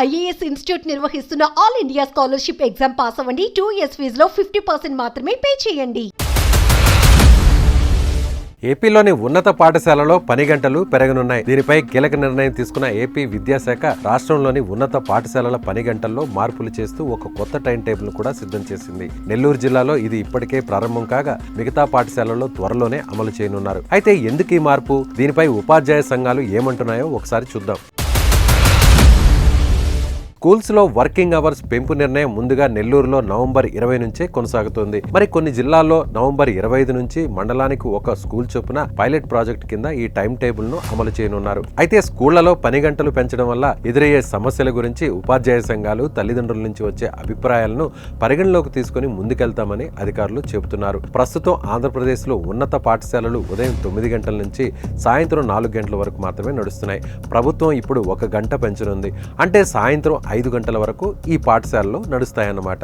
IAS institute నిర్వహిస్తున్న all India scholarship exam pass అవ్వండి. 2 years ఫీజులో 50% మాత్రమే పే చేయండి. ఏపీలోని ఉన్నత పాఠశాలలో పని గంటలు పెరగనున్నాయి. దీనిపై కీలక నిర్ణయం తీసుకున్న ఏపీ విద్యాశాఖ రాష్ట్రంలోని ఉన్నత పాఠశాలల పని గంటల్లో మార్పులు చేస్తూ ఒక కొత్త టైం టేబుల్ కూడా సిద్ధం చేసింది. నెల్లూరు జిల్లాలో ఇది ఇప్పటికే ప్రారంభం కాగా మిగతా పాఠశాలల్లో త్వరలోనే అమలు చేయనున్నారు. అయితే ఎందుకు ఈ మార్పు? దీనిపై ఉపాధ్యాయ సంఘాలు ఏమంటున్నాయో ఒకసారి చూద్దాం. స్కూల్స్లో వర్కింగ్ అవర్స్ పెంపు నిర్ణయం ముందుగా నెల్లూరులో నవంబర్ 20 నుంచే కొనసాగుతోంది. మరి కొన్ని జిల్లాల్లో నవంబర్ 25 నుంచి మండలానికి ఒక స్కూల్ చొప్పున పైలట్ ప్రాజెక్ట్ కింద ఈ టైం టేబుల్ ను అమలు చేయనున్నారు. అయితే స్కూళ్లలో పని గంటలు పెంచడం వల్ల ఎదురయ్యే సమస్యల గురించి ఉపాధ్యాయ సంఘాలు, తల్లిదండ్రుల నుంచి వచ్చే అభిప్రాయాలను పరిగణలోకి తీసుకుని ముందుకెళ్తామని అధికారులు చెబుతున్నారు. ప్రస్తుతం ఆంధ్రప్రదేశ్ లో ఉన్నత పాఠశాలలు ఉదయం 9 గంటల నుంచి సాయంత్రం 4 గంటల వరకు మాత్రమే నడుస్తున్నాయి. ప్రభుత్వం ఇప్పుడు 1 గంట పెంచనుంది. అంటే సాయంత్రం 5 గంటల వరకు ఈ పాఠశాలలో నడుస్తాయన్నమాట.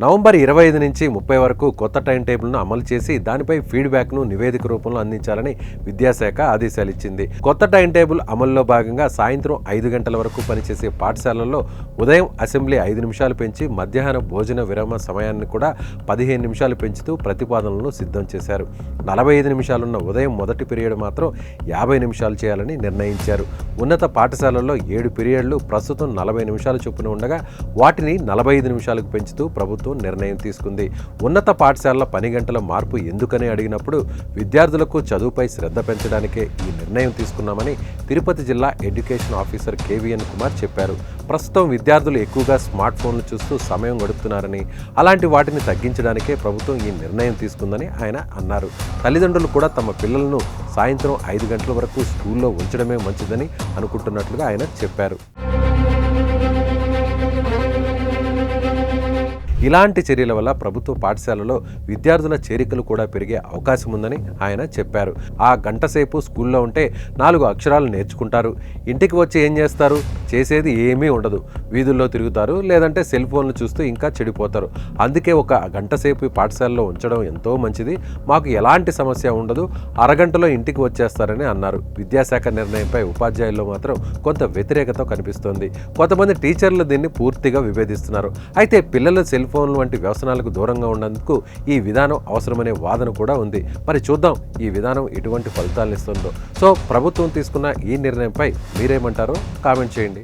నవంబర్ 25 నుంచి 30 వరకు కొత్త టైం టేబుల్ను అమలు చేసి దానిపై ఫీడ్బ్యాక్ను నివేదిక రూపంలో అందించాలని విద్యాశాఖ ఆదేశాలు ఇచ్చింది. కొత్త టైం టేబుల్ అమల్లో భాగంగా సాయంత్రం 5 గంటల వరకు పనిచేసే పాఠశాలల్లో ఉదయం అసెంబ్లీ 5 నిమిషాలు పెంచి మధ్యాహ్న భోజన విరామ సమయాన్ని కూడా 15 నిమిషాలు పెంచుతూ ప్రతిపాదనలను సిద్ధం చేశారు. 45 నిమిషాలున్న ఉదయం మొదటి పీరియడ్ మాత్రం 50 నిమిషాలు చేయాలని నిర్ణయించారు. ఉన్నత పాఠశాలల్లో 7 పీరియడ్లు ప్రస్తుతం 40 నిమిషాలు చొప్పున ఉండగా వాటిని 45 నిమిషాలకు పెంచుతూ ప్రభుత్వం నిర్ణయం తీసుకుంది. ఉన్నత పాఠశాలల పని గంటల మార్పు ఎందుకని అడిగినప్పుడు విద్యార్థులకు చదువుపై శ్రద్ధ పెంచడానికే ఈ నిర్ణయం తీసుకున్నామని తిరుపతి జిల్లా ఎడ్యుకేషన్ ఆఫీసర్ కేవీఎన్ కుమార్ చెప్పారు. ప్రస్తుతం విద్యార్థులు ఎక్కువగా స్మార్ట్ ఫోన్లు చూస్తూ సమయం గడుపుతున్నారని, అలాంటి వాటిని తగ్గించడానికే ప్రభుత్వం ఈ నిర్ణయం తీసుకుందని ఆయన అన్నారు. తల్లిదండ్రులు కూడా తమ పిల్లలను సాయంత్రం 5 గంటల వరకు స్కూల్లో ఉంచడమే మంచిదని అనుకుంటున్నట్లుగా ఆయన చెప్పారు. ఇలాంటి చర్యల వల్ల ప్రభుత్వ పాఠశాలలో విద్యార్థుల చేరికలు కూడా పెరిగే అవకాశం ఉందని ఆయన చెప్పారు. ఆ గంట సేపు స్కూల్లో ఉంటే 4 అక్షరాలు నేర్చుకుంటారు. ఇంటికి వచ్చి ఏం చేస్తారు? చేసేది ఏమీ ఉండదు. వీధుల్లో తిరుగుతారు, లేదంటే సెల్ ఫోన్లు చూస్తూ ఇంకా చెడిపోతారు. అందుకే 1 గంట సేపు పాఠశాలలో ఉంచడం ఎంతో మంచిది. మాకు ఎలాంటి సమస్య ఉండదు. అరగంటలో ఇంటికి వచ్చేస్తారని అన్నారు. విద్యాశాఖ నిర్ణయంపై ఉపాధ్యాయుల్లో మాత్రం కొంత వ్యతిరేకత కనిపిస్తోంది. కొంతమంది టీచర్లు దీన్ని పూర్తిగా విభేదిస్తున్నారు. అయితే పిల్లల సెల్ ఫోన్లు వంటి వ్యసనాలకు దూరంగా ఉండేందుకు ఈ విధానం అవసరమనే వాదన కూడా ఉంది. మరి చూద్దాం ఈ విధానం ఎటువంటి ఫలితాలను ఇస్తుందో. సో ప్రభుత్వం తీసుకున్న ఈ నిర్ణయంపై మీరేమంటారో కామెంట్ చేయండి.